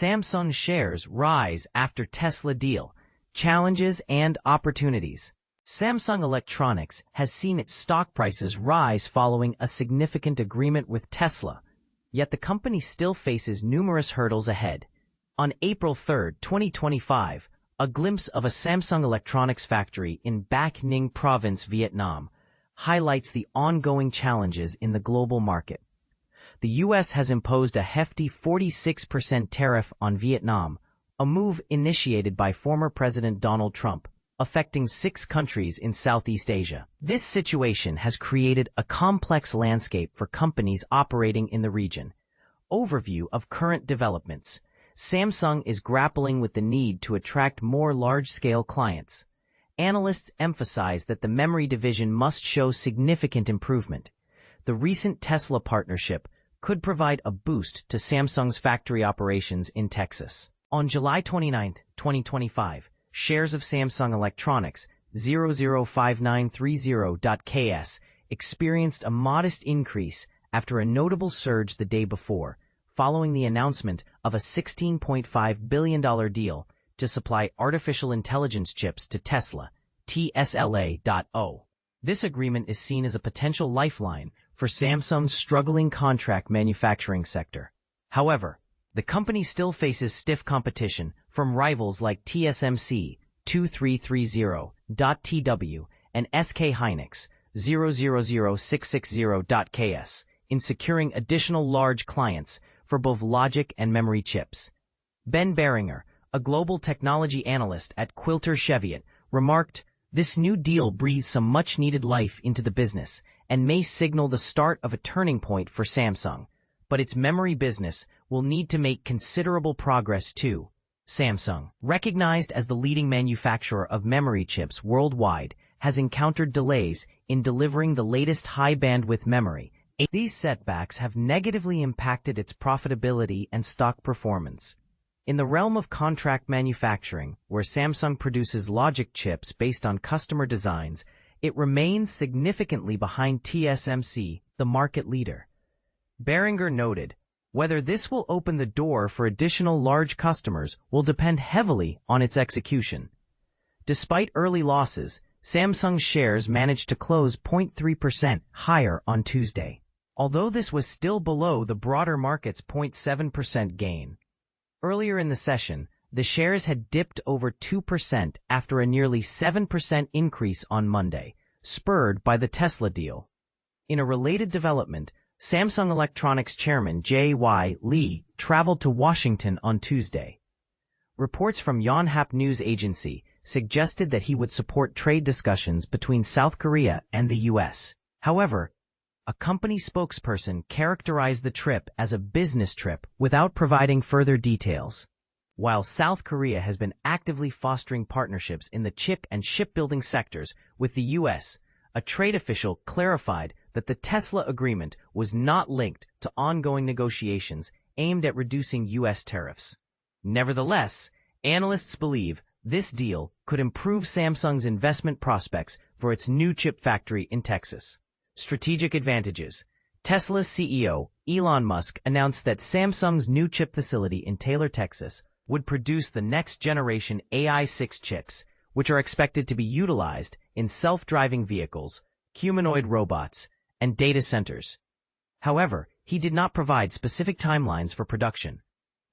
Samsung shares rise after Tesla deal, challenges and opportunities. Samsung Electronics has seen its stock prices rise following a significant agreement with Tesla, yet the company still faces numerous hurdles ahead. On April 3, 2025, a glimpse of a Samsung Electronics factory in Bac Ninh Province, Vietnam, highlights the ongoing challenges in the global market. The U.S. has imposed a hefty 46% tariff on Vietnam, a move initiated by former President Donald Trump, affecting 6 countries in Southeast Asia. This situation has created a complex landscape for companies operating in the region. Overview of current developments. Samsung is grappling with the need to attract more large-scale clients. Analysts emphasize that the memory division must show significant improvement. The recent Tesla partnership could provide a boost to Samsung's factory operations in Texas. On July 29, 2025, shares of Samsung Electronics 005930.ks experienced a modest increase after a notable surge the day before, following the announcement of a $16.5 billion deal to supply artificial intelligence chips to Tesla, TSLA.O. This agreement is seen as a potential lifeline for Samsung's struggling contract manufacturing sector. However, the company still faces stiff competition from rivals like TSMC 2330.TW and SK Hynix 000660.ks in securing additional large clients for both logic and memory chips. Ben Beringer, a global technology analyst at Quilter Cheviot, remarked, "This new deal breathes some much-needed life into the business and may signal the start of a turning point for Samsung, but its memory business will need to make considerable progress too." Samsung, recognized as the leading manufacturer of memory chips worldwide, has encountered delays in delivering the latest high-bandwidth memory. These setbacks have negatively impacted its profitability and stock performance. In the realm of contract manufacturing, where Samsung produces logic chips based on customer designs, it remains significantly behind TSMC, the market leader. Beringer noted, "Whether this will open the door for additional large customers will depend heavily on its execution." Despite early losses, Samsung's shares managed to close 0.3% higher on Tuesday, although this was still below the broader market's 0.7% gain. Earlier in the session, the shares had dipped over 2% after a nearly 7% increase on Monday, spurred by the Tesla deal. In a related development, Samsung Electronics chairman J.Y. Lee traveled to Washington on Tuesday. Reports from Yonhap News Agency suggested that he would support trade discussions between South Korea and the U.S. However, a company spokesperson characterized the trip as a business trip without providing further details. While South Korea has been actively fostering partnerships in the chip and shipbuilding sectors with the U.S., a trade official clarified that the Tesla agreement was not linked to ongoing negotiations aimed at reducing U.S. tariffs. Nevertheless, analysts believe this deal could improve Samsung's investment prospects for its new chip factory in Texas. Strategic advantages. Tesla's CEO, Elon Musk, announced that Samsung's new chip facility in Taylor, Texas, would produce the next-generation AI-6 chips, which are expected to be utilized in self-driving vehicles, humanoid robots, and data centers. However, he did not provide specific timelines for production.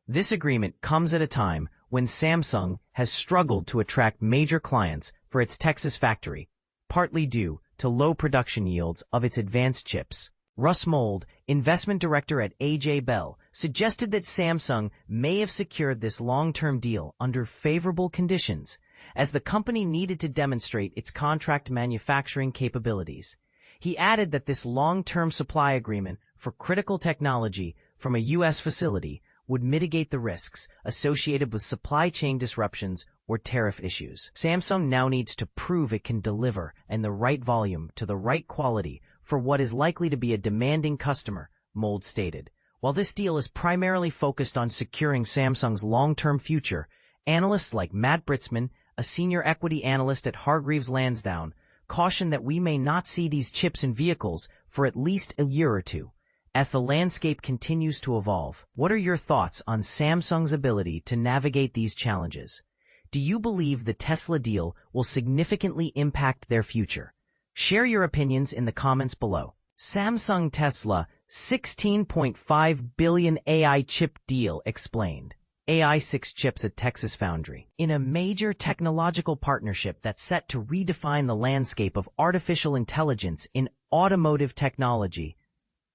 This agreement comes at a time when Samsung has struggled to attract major clients for its Texas factory, partly due to low production yields of its advanced chips. Russ Mold, investment director at AJ Bell, suggested that Samsung may have secured this long-term deal under favorable conditions, as the company needed to demonstrate its contract manufacturing capabilities. He added that this long-term supply agreement for critical technology from a U.S. facility would mitigate the risks associated with supply chain disruptions or tariff issues. Samsung now needs to prove it can deliver in the right volume to the right quality for what is likely to be a demanding customer, Mold stated. While this deal is primarily focused on securing Samsung's long-term future, analysts like Matt Britzman, a senior equity analyst at Hargreaves Lansdowne, caution that we may not see these chips in vehicles for at least a year or two, As the landscape continues to evolve, what are your thoughts on Samsung's ability to navigate these challenges? Do you believe the Tesla deal will significantly impact their future? Share your opinions in the comments below. Samsung Tesla $16.5 billion AI chip deal explained. AI-6 chips at Texas Foundry. In a major technological partnership that's set to redefine the landscape of artificial intelligence in automotive technology,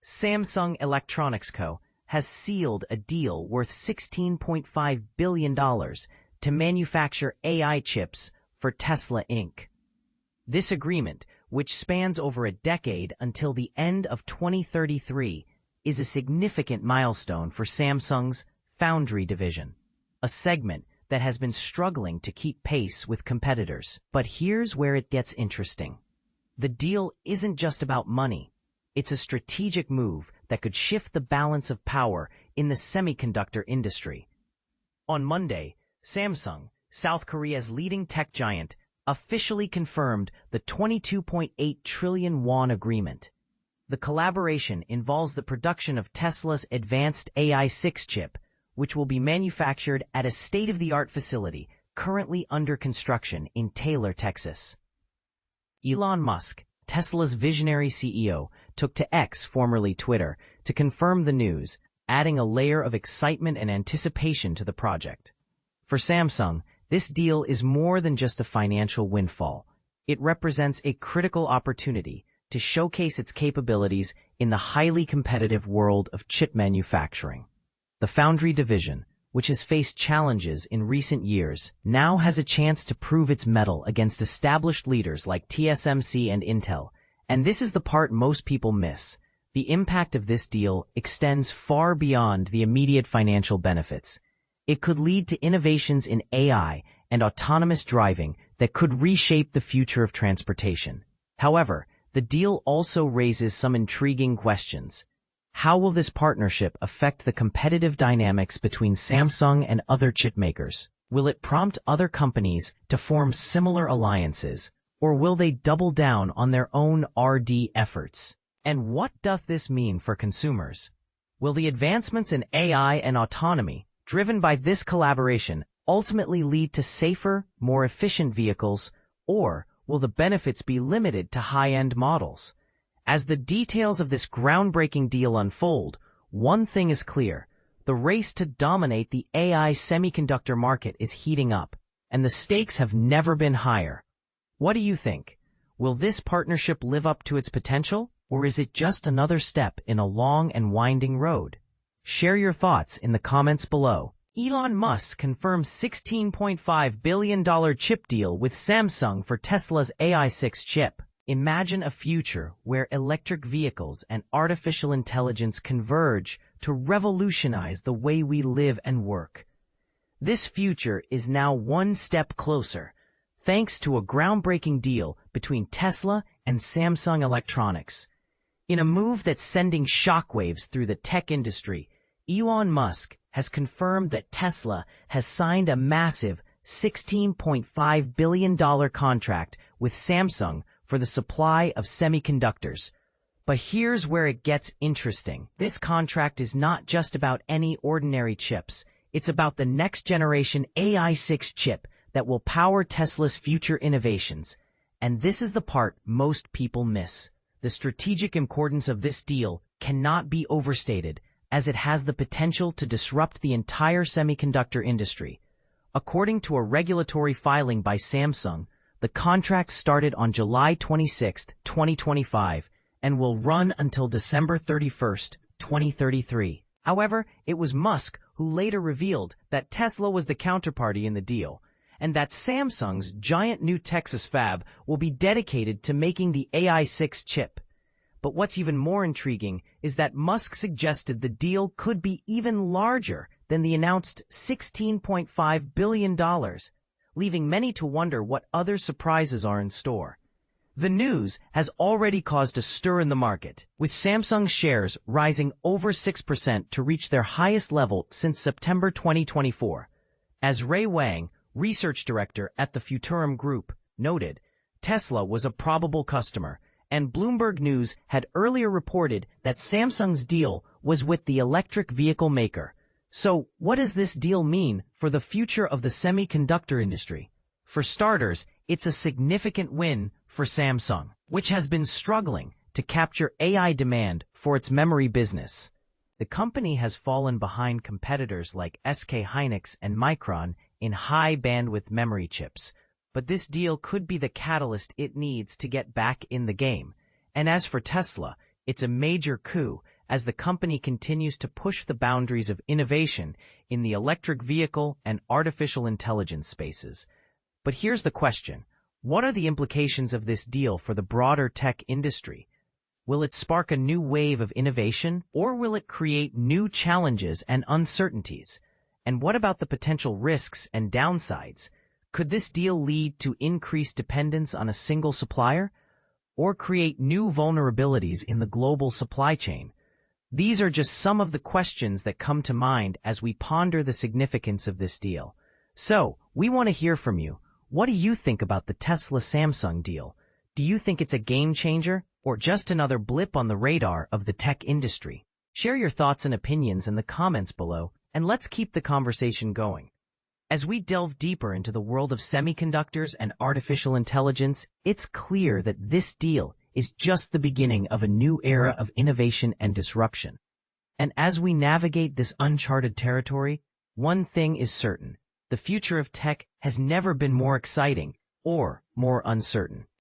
Samsung Electronics Co. has sealed a deal worth $16.5 billion to manufacture AI chips for Tesla Inc. This agreement, which spans over a decade until the end of 2033, is a significant milestone for Samsung's Foundry division, a segment that has been struggling to keep pace with competitors. But here's where it gets interesting. The deal isn't just about money. It's a strategic move that could shift the balance of power in the semiconductor industry. On Monday, Samsung, South Korea's leading tech giant, officially confirmed the 22.8 trillion won agreement. The collaboration involves the production of Tesla's advanced AI-6 chip, which will be manufactured at a state-of-the-art facility currently under construction in Taylor, Texas. Elon Musk, Tesla's visionary CEO, took to X, formerly Twitter, to confirm the news, adding a layer of excitement and anticipation to the project. For Samsung, this deal is more than just a financial windfall. It represents a critical opportunity to showcase its capabilities in the highly competitive world of chip manufacturing. The Foundry division, which has faced challenges in recent years, now has a chance to prove its mettle against established leaders like TSMC and Intel. And this is the part most people miss. The impact of this deal extends far beyond the immediate financial benefits. It could lead to innovations in AI and autonomous driving that could reshape the future of transportation. However, the deal also raises some intriguing questions. How will this partnership affect the competitive dynamics between Samsung and other chipmakers? Will it prompt other companies to form similar alliances, or will they double down on their own R&D efforts? And what doth this mean for consumers? Will the advancements in AI and autonomy, driven by this collaboration, ultimately lead to safer, more efficient vehicles, or will the benefits be limited to high-end models? As the details of this groundbreaking deal unfold, one thing is clear. The race to dominate the AI semiconductor market is heating up, and the stakes have never been higher. What do you think? Will this partnership live up to its potential, or is it just another step in a long and winding road? Share your thoughts in the comments below. Elon Musk confirms $16.5 billion chip deal with Samsung for Tesla's AI-6 chip. Imagine a future where electric vehicles and artificial intelligence converge to revolutionize the way we live and work. This future is now one step closer, thanks to a groundbreaking deal between Tesla and Samsung Electronics. In a move that's sending shockwaves through the tech industry, Elon Musk has confirmed that Tesla has signed a massive $16.5 billion contract with Samsung for the supply of semiconductors. But here's where it gets interesting. This contract is not just about any ordinary chips. It's about the next-generation AI-6 chip that will power Tesla's future innovations. And this is the part most people miss. The strategic importance of this deal cannot be overstated, as it has the potential to disrupt the entire semiconductor industry. According to a regulatory filing by Samsung, the contract started on July 26, 2025, and will run until December 31, 2033. However, it was Musk who later revealed that Tesla was the counterparty in the deal, and that Samsung's giant new Texas fab will be dedicated to making the AI-6 chip. But what's even more intriguing is that Musk suggested the deal could be even larger than the announced $16.5 billion, leaving many to wonder what other surprises are in store. The news has already caused a stir in the market, with Samsung shares rising over 6% to reach their highest level since September 2024. As Ray Wang, research director at the Futurum Group, noted, Tesla was a probable customer, and Bloomberg News had earlier reported that Samsung's deal was with the electric vehicle maker. So, what does this deal mean for the future of the semiconductor industry? For starters, it's a significant win for Samsung, which has been struggling to capture AI demand for its memory business. The company has fallen behind competitors like SK Hynix and Micron in high-bandwidth memory chips, but this deal could be the catalyst it needs to get back in the game. And as for Tesla, it's a major coup as the company continues to push the boundaries of innovation in the electric vehicle and artificial intelligence spaces. But here's the question. What are the implications of this deal for the broader tech industry? Will it spark a new wave of innovation, or will it create new challenges and uncertainties? And what about the potential risks and downsides? Could this deal lead to increased dependence on a single supplier, or create new vulnerabilities in the global supply chain? These are just some of the questions that come to mind as we ponder the significance of this deal. So, we want to hear from you. What do you think about the Tesla-Samsung deal? Do you think it's a game changer, or just another blip on the radar of the tech industry? Share your thoughts and opinions in the comments below, and let's keep the conversation going. As we delve deeper into the world of semiconductors and artificial intelligence, it's clear that this deal is just the beginning of a new era of innovation and disruption. And as we navigate this uncharted territory, one thing is certain: the future of tech has never been more exciting or more uncertain.